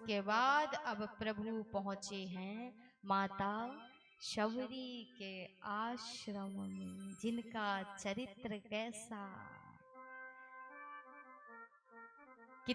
उसके बाद अब प्रभु पहुंचे हैं माता शबरी के आश्रम में, जिनका चरित्र कैसा, कि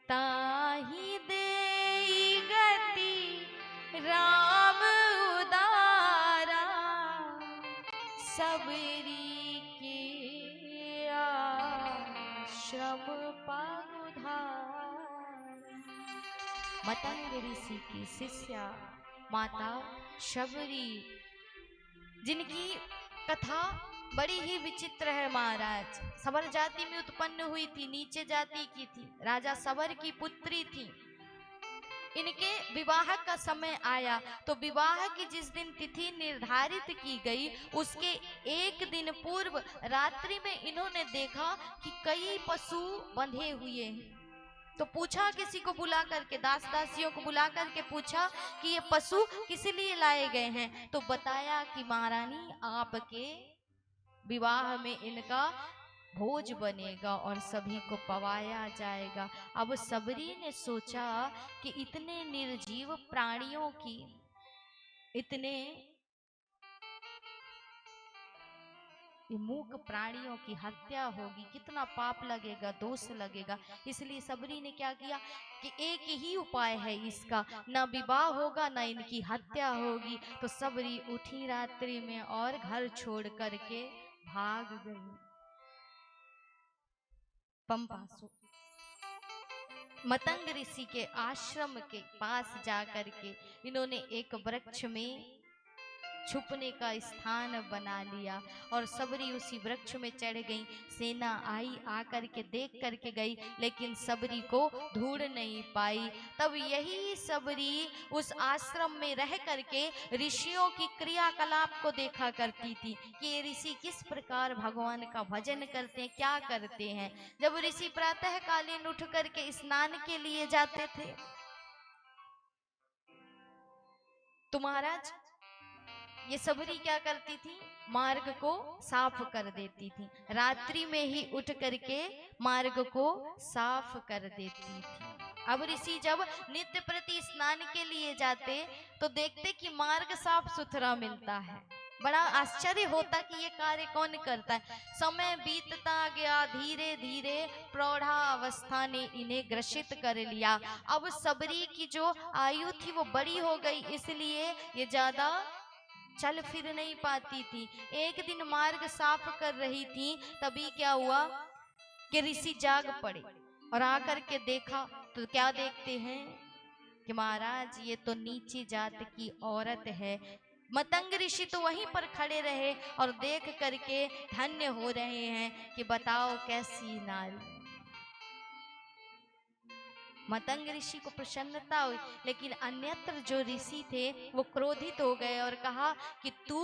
ताहि देई गति राम उदारा, सबरी के आश्रम पधारा। मतंग ऋषि की शिष्या माता शबरी, जिनकी कथा बड़ी ही विचित्र है महाराज। सबर जाति में उत्पन्न हुई थी, नीचे जाति की थी, राजा सबर की पुत्री थी। इनके विवाह का समय आया तो विवाह की जिस दिन तिथि निर्धारित की गई उसके एक दिन पूर्व रात्रि में इन्होंने देखा कि कई पशु बंधे हुए हैं। तो पूछा किसी को बुला करके, दास दासियों को बुला करके पूछा कि ये पशु किस लिए लाए गए हैं। तो बताया कि महारानी आपके विवाह में इनका भोज बनेगा और सभी को पवाया जाएगा। अब सबरी ने सोचा कि इतने निर्जीव प्राणियों की, इतने मूक प्राणियों की हत्या होगी, कितना पाप लगेगा, दोष लगेगा। इसलिए सबरी ने क्या किया कि एक ही उपाय है इसका, ना विवाह होगा ना इनकी हत्या होगी। तो सबरी उठी रात्रि में और घर छोड़ करके भाग गई पंपासु। मतंग ऋषि के आश्रम के पास जाकर के इन्होंने एक वृक्ष में छुपने का स्थान बना लिया और सबरी उसी वृक्ष में चढ़ गई। सेना आई, आकर के देख करके गई, लेकिन सबरी को ढूंढ नहीं पाई। तब यही सबरी उस आश्रम में रह करके ऋषियों की क्रियाकलाप को देखा करती थी कि ये ऋषि किस प्रकार भगवान का भजन करते हैं, क्या करते हैं। जब ऋषि प्रातः कालीन उठ करके स्नान के लिए जाते थे तो महाराज ये सबरी क्या करती थी, मार्ग को साफ कर देती थी। रात्रि में ही उठ करके मार्ग को साफ कर देती थी। अब ऋषि जब नित्य प्रति स्नान के लिए जाते तो देखते कि मार्ग साफ सुथरा मिलता है। बड़ा आश्चर्य होता कि ये कार्य कौन करता है। समय बीतता गया, धीरे धीरे प्रौढ़ा अवस्था ने इन्हें ग्रसित कर लिया। अब सबरी की जो आयु थी वो बड़ी हो गई, इसलिए ये ज्यादा चल फिर नहीं पाती थी। एक दिन मार्ग साफ कर रही थी, तभी क्या हुआ कि ऋषि जाग पड़े और आकर के देखा तो क्या देखते हैं कि महाराज ये तो नीची जात की औरत है। मतंग ऋषि तो वहीं पर खड़े रहे और देख करके धन्य हो रहे हैं कि बताओ कैसी नारी। मतंग ऋषि को प्रसन्नता हुई, लेकिन अन्यत्र जो ऋषि थे वो क्रोधित हो गए और कहा कि तू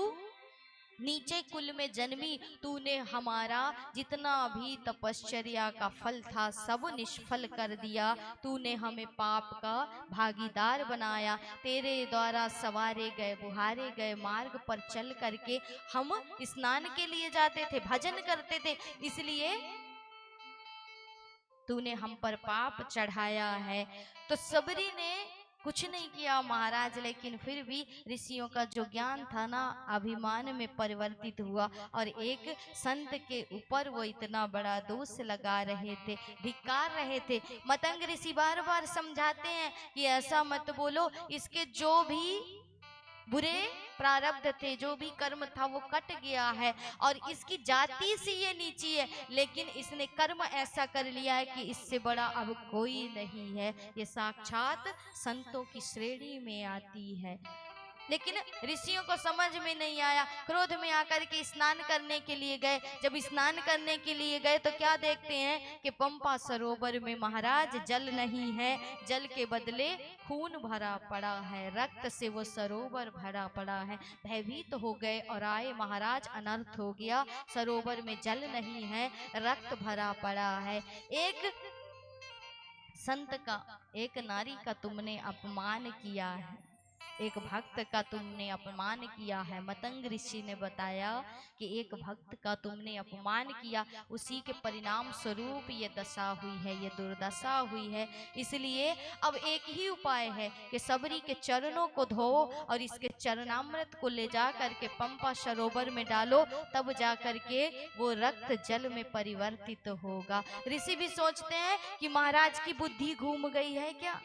नीचे कुल में जन्मी, तूने हमारा जितना भी तपश्चर्या का फल था सब निष्फल कर दिया। तूने हमें पाप का भागीदार बनाया। तेरे द्वारा सवारे गए, बुहारे गए मार्ग पर चल करके हम स्नान के लिए जाते थे, भजन करते थे, इसलिए तूने हम पर पाप चढ़ाया है। तो सबरी ने कुछ नहीं किया महाराज, लेकिन फिर भी ऋषियों का जो ज्ञान था ना अभिमान में परिवर्तित हुआ और एक संत के ऊपर वो इतना बड़ा दोष लगा रहे थे, धिक्कार रहे थे। मतंग ऋषि बार बार समझाते हैं कि ऐसा मत बोलो, इसके जो भी बुरे प्रारब्ध थे, जो भी कर्म था वो कट गया है और इसकी जाति से ये नीची है, लेकिन इसने कर्म ऐसा कर लिया है कि इससे बड़ा अब कोई नहीं है। ये साक्षात संतों की श्रेणी में आती है। लेकिन ऋषियों को समझ में नहीं आया। क्रोध में आकर के स्नान करने के लिए गए। जब स्नान करने के लिए गए तो क्या देखते हैं कि पंपा सरोवर में महाराज जल नहीं है, जल के बदले खून भरा पड़ा है, रक्त से वो सरोवर भरा पड़ा है। भयभीत हो गए और आए महाराज, अनर्थ हो गया, सरोवर में जल नहीं है, रक्त भरा पड़ा है। एक संत का, एक नारी का तुमने अपमान किया है। एक भक्त का तुमने अपमान किया है। मतंग ऋषि ने बताया कि एक भक्त का तुमने अपमान किया, उसी के परिणाम स्वरूप ये दशा हुई है, ये दुर्दशा हुई है। इसलिए अब एक ही उपाय है कि सबरी के चरणों को धो और इसके चरणामृत को ले जा करके पंपा सरोवर में डालो, तब जा करके वो रक्त जल में परिवर्तित होगा। ऋषि भी सोचते हैं कि महाराज की बुद्धि घूम गई है क्या,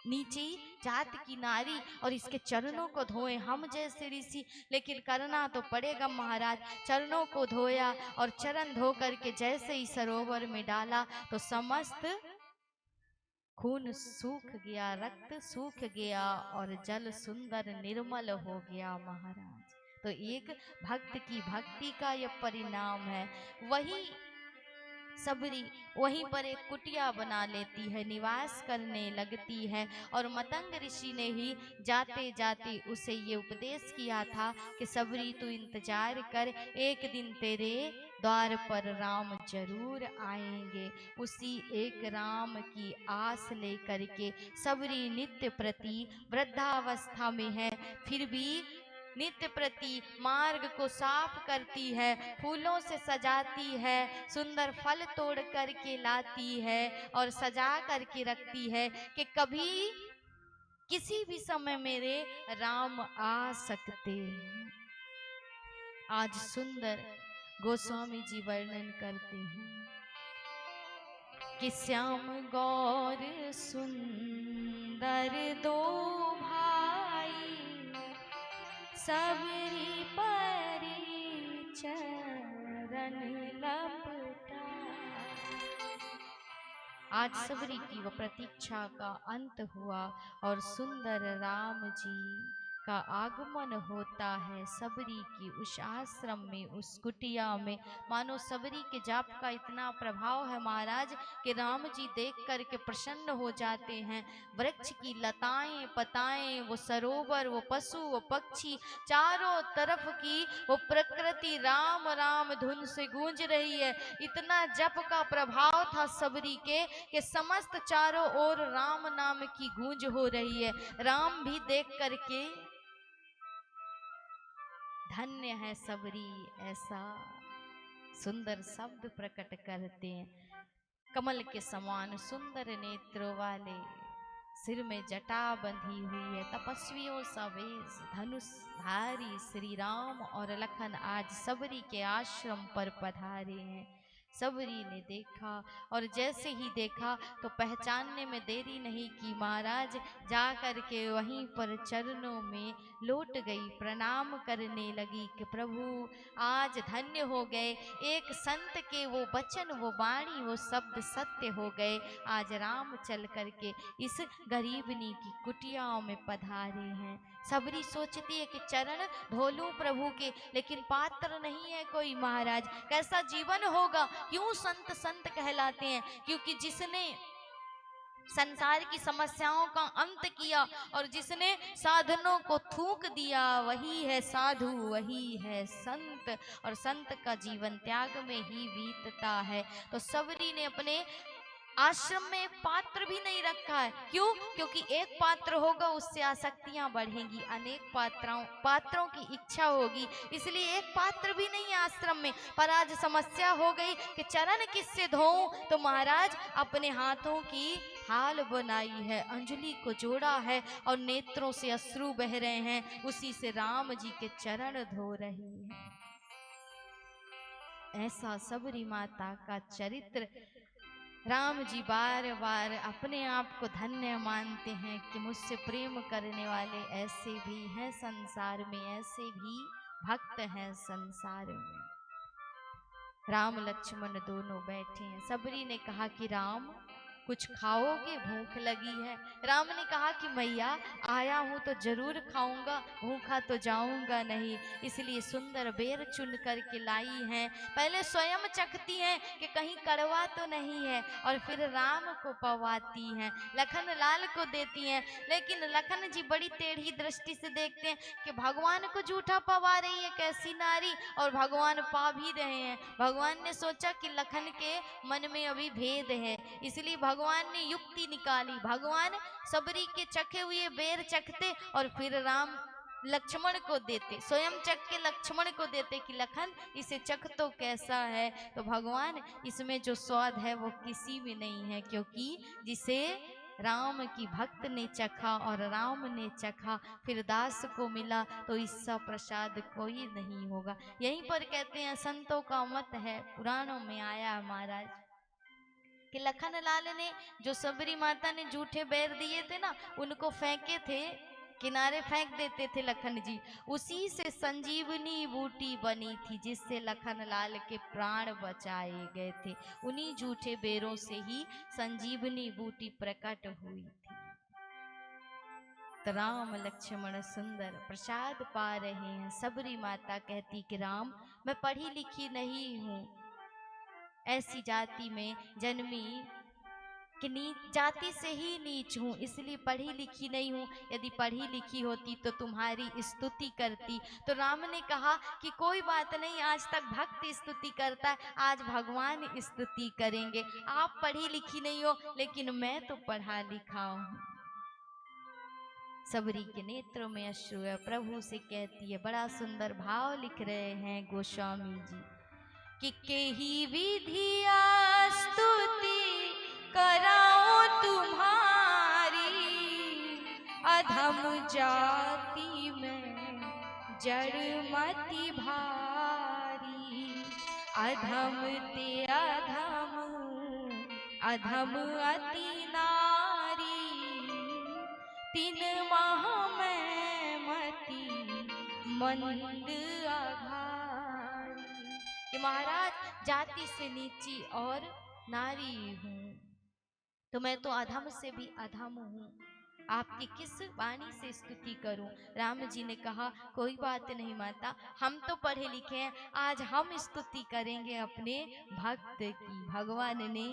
नीची जात की नारी और इसके चरणों को धोए हम जैसे ऋषि, लेकिन करना तो पड़ेगा महाराज। चरणों को धोया और चरण धो करके जैसे ही सरोवर में डाला तो समस्त खून सूख गया, रक्त सूख गया और जल सुंदर निर्मल हो गया महाराज। तो एक भक्त की भक्ति का यह परिणाम है। वही सबरी वहीं पर एक कुटिया बना लेती है, निवास करने लगती है। और मतंग ऋषि ने ही जाते जाते उसे ये उपदेश किया था कि सबरी तू इंतजार कर, एक दिन तेरे द्वार पर राम जरूर आएंगे। उसी एक राम की आस लेकर के सबरी नित्य प्रति वृद्धावस्था में है, फिर भी नित्य प्रति मार्ग को साफ करती है, फूलों से सजाती है, सुंदर फल तोड़ करके लाती है और सजा करके रखती है कि कभी किसी भी समय मेरे राम आ सकते हैं। आज सुंदर गोस्वामी जी वर्णन करते हैं कि श्याम गौर सुंदर दो भाई, सबरी परी चरण लपटा। आज सबरी की वो प्रतीक्षा का अंत हुआ और सुंदर राम जी का आगमन होता है सबरी की उस आश्रम में, उस कुटिया में। मानो सबरी के जाप का इतना प्रभाव है महाराज कि राम जी देख करके प्रसन्न हो जाते हैं। वृक्ष की लताएं पताएं, वो सरोवर, वो पशु, वो पक्षी, चारों तरफ की वो प्रकृति राम राम धुन से गूंज रही है। इतना जप का प्रभाव था सबरी के कि समस्त चारों ओर राम नाम की गूंज हो रही है। राम भी देख करके धन्य है सबरी, ऐसा सुंदर शब्द प्रकट करते हैं। कमल के समान सुंदर नेत्रों वाले, सिर में जटा बंधी हुई है, तपस्वियों सा वेश, धनुष धारी श्री राम और लखन आज सबरी के आश्रम पर पधारे हैं। सबरी ने देखा और जैसे ही देखा तो पहचानने में देरी नहीं की महाराज, जा करके वहीं पर चरणों में लौट गई, प्रणाम करने लगी कि प्रभु आज धन्य हो गए, एक संत के वो वचन, वो वाणी, वो शब्द सत्य हो गए। आज राम चल करके इस गरीबनी की कुटियाओं में पधारे हैं। सबरी सोचती है कि चरण धोलूं प्रभु के, लेकिन पात्र नहीं है कोई महाराज, कैसा जीवन होगा। क्यों संत संत कहलाते हैं? क्योंकि जिसने संसार की समस्याओं का अंत किया और जिसने साधनों को थूक दिया, वही है साधु, वही है संत। और संत का जीवन त्याग में ही बीतता है। तो सबरी ने अपने आश्रम में एक पात्र भी नहीं रखा है। क्यों? क्योंकि एक पात्र होगा उससे आसक्तियां बढ़ेंगी, अनेक पात्रों की इच्छा होगी, इसलिए एक पात्र भी नहीं है आश्रम में। पर आज समस्या हो गई कि चरण किससे धोऊं, तो महाराज अपने हाथों की हाल बनाई है, अंजलि को जोड़ा है और नेत्रों से अश्रु बह रहे हैं, उसी से राम जी के चरण धो रही है। ऐसा सबरी माता का चरित्र। राम जी बार बार अपने आप को धन्य मानते हैं कि मुझसे प्रेम करने वाले ऐसे भी हैं संसार में, ऐसे भी भक्त हैं संसार में। राम लक्ष्मण दोनों बैठे हैं। सबरी ने कहा कि राम कुछ खाओगे, भूख लगी है। राम ने कहा कि मैया आया हूं तो जरूर खाऊंगा, भूखा तो जाऊंगा नहीं, इसलिए सुंदर बेर चुन करके लाई हैं। पहले स्वयं चखती हैं कि कहीं कड़वा तो नहीं है और फिर राम को पवाती हैं, लखन लाल को देती हैं। लेकिन लखन जी बड़ी टेढ़ी दृष्टि से देखते हैं कि भगवान को झूठा पवा रही है कैसी नारी, और भगवान पा भी रहे हैं। भगवान ने सोचा कि लखन के मन में अभी भेद है, इसलिए भगवान भगवान ने युक्ति निकाली। भगवान सबरी के चखे हुए बेर चखते और फिर राम लक्ष्मण को देते, स्वयं चख के लक्ष्मण को देते कि लखन इसे चख तो कैसा है। तो भगवान इसमें जो स्वाद है वो किसी में नहीं है, क्योंकि जिसे राम की भक्त ने चखा और राम ने चखा फिर दास को मिला, तो इसका प्रसाद कोई नहीं होगा। यहीं पर कहते हैं संतों का मत है, पुराणों में आया महाराज कि लखन लाल ने जो सबरी माता ने जूठे बैर दिए थे ना, उनको फेंके थे, किनारे फेंक देते थे लखन जी। उसी से संजीवनी बूटी बनी थी जिससे लखन लाल के प्राण बचाए गए थे। उन्हीं जूठे बेरों से ही संजीवनी बूटी प्रकट हुई थी। तो राम लक्ष्मण सुंदर प्रसाद पा रहे हैं। सबरी माता कहती कि राम मैं पढ़ी लिखी नहीं हूं, ऐसी जाति में जन्मी कि जाति से ही नीच हूँ, इसलिए पढ़ी लिखी नहीं हूँ। यदि पढ़ी लिखी होती तो तुम्हारी स्तुति करती। तो राम ने कहा कि कोई बात नहीं, आज तक भक्त स्तुति करता है, आज भगवान स्तुति करेंगे। आप पढ़ी लिखी नहीं हो लेकिन मैं तो पढ़ा लिखा हूँ। सबरी के नेत्रों में अश्रु है, प्रभु से कहती है, बड़ा सुंदर भाव लिख रहे हैं गोस्वामी जी कि केही विधिया स्तुति कराओ तुम्हारी, अधम जाति में जड़मति भारी। अधम ते अधम अधम अति नारी, तीन माह में मति मंद आघारी। कि महाराज जाति से नीची और नारी हूँ, तो मैं तो अधम से भी अधम हूँ, आपकी किस वाणी से स्तुति करूं। राम जी ने कहा कोई बात नहीं माता, हम तो पढ़े लिखे हैं, आज हम स्तुति करेंगे अपने भक्त की। भगवान ने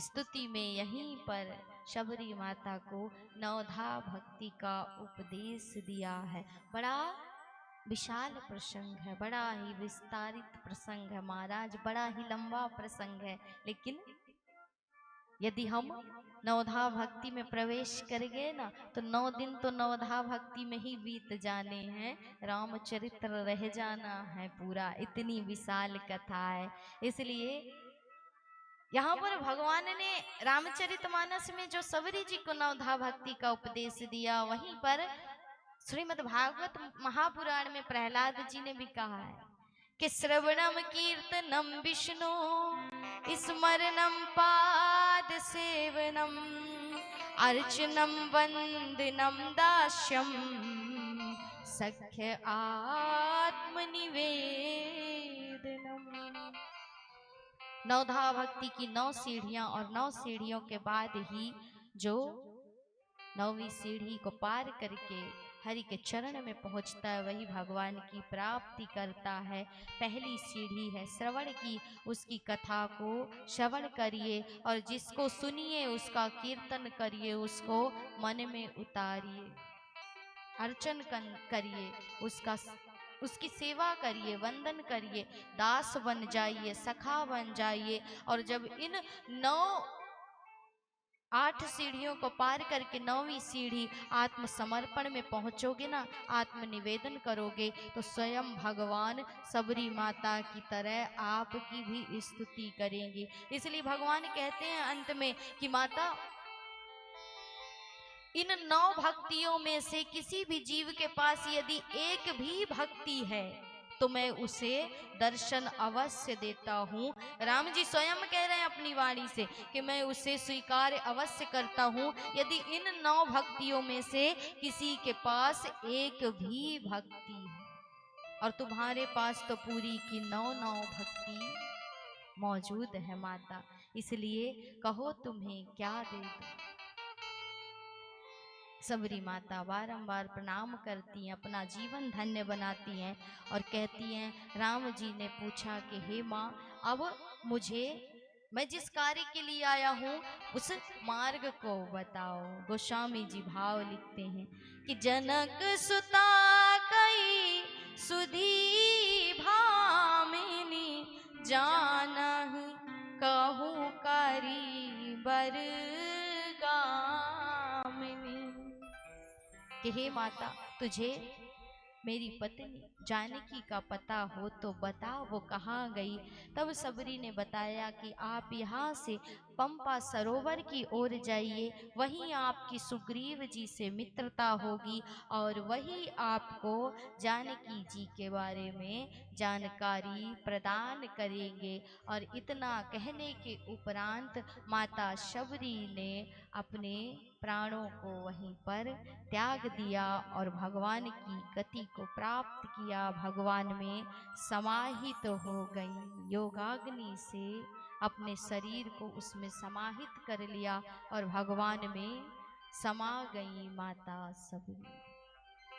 स्तुति में यहीं पर शबरी माता को नवधा भक्ति का उपदेश दिया है। बड़ा विशाल प्रसंग है, बड़ा ही विस्तारित प्रसंग है महाराज, बड़ा ही लंबा प्रसंग है। लेकिन यदि हम नवधा भक्ति में प्रवेश कर गए ना, तो 9 दिन तो नवधा भक्ति में ही बीत जाने हैं, रामचरित्र रह जाना है पूरा, इतनी विशाल कथा है। इसलिए यहाँ पर भगवान ने रामचरितमानस में जो सबरी जी को नवधा भक्ति का उपदेश दिया, वहीं पर श्रीमद् भागवत महापुराण में प्रहलाद जी ने भी कहा है कि श्रवणम कीर्तनम विष्णु स्मरणम पाद सेवनम अर्चनम वंदनम दास्यम सख्य आत्मनिवेदनम। नवधा भक्ति की 9 सीढ़ियां और 9 सीढ़ियों के बाद ही जो 9वीं सीढ़ी को पार करके हरि के चरण में पहुंचता है, वही भगवान की प्राप्ति करता है। पहली सीढ़ी है श्रवण की, उसकी कथा को श्रवण करिए और जिसको सुनिए उसका कीर्तन करिए, उसको मन में उतारिए, अर्चन करिए, उसकी सेवा करिए, वंदन करिए, दास बन जाइए, सखा बन जाइए। और जब इन 8 सीढ़ियों को पार करके 9वीं सीढ़ी आत्मसमर्पण में पहुंचोगे ना, आत्मनिवेदन करोगे, तो स्वयं भगवान सबरी माता की तरह आपकी भी स्तुति करेंगे। इसलिए भगवान कहते हैं अंत में कि माता, इन 9 भक्तियों में से किसी भी जीव के पास यदि एक भी भक्ति है तो मैं उसे दर्शन अवश्य देता हूँ। राम जी स्वयं कह रहे हैं अपनी वाणी से कि मैं उसे स्वीकार अवश्य करता हूँ यदि इन 9 भक्तियों में से किसी के पास एक भी भक्ति है। और तुम्हारे पास तो पूरी की 9 भक्ति मौजूद है माता, इसलिए कहो तुम्हें क्या दे दूं। सबरी माता बारंबार प्रणाम करती हैं, अपना जीवन धन्य बनाती हैं और कहती हैं, राम जी ने पूछा कि हे माँ, अब मुझे, मैं जिस कार्य के लिए आया हूँ उस मार्ग को बताओ। गोस्वामी जी भाव लिखते हैं कि जनक सुता कई सुधी भामिनी जानहि कहूँ करी वर गामिनी। कि हे माता, तुझे मेरी पत्नी जानकी का पता हो तो बता वो कहाँ गई। तब सबरी ने बताया कि आप यहाँ से पंपा सरोवर की ओर जाइए, वहीं आपकी सुग्रीव जी से मित्रता होगी और वही आपको जानकी जी के बारे में जानकारी प्रदान करेंगे। और इतना कहने के उपरांत माता शबरी ने अपने प्राणों को वहीं पर त्याग दिया और भगवान की गति को प्राप्त किया, भगवान में समाहित हो गई। योगाग्नि से अपने शरीर को उसमें समाहित कर लिया और भगवान में समा गई माता सबरी।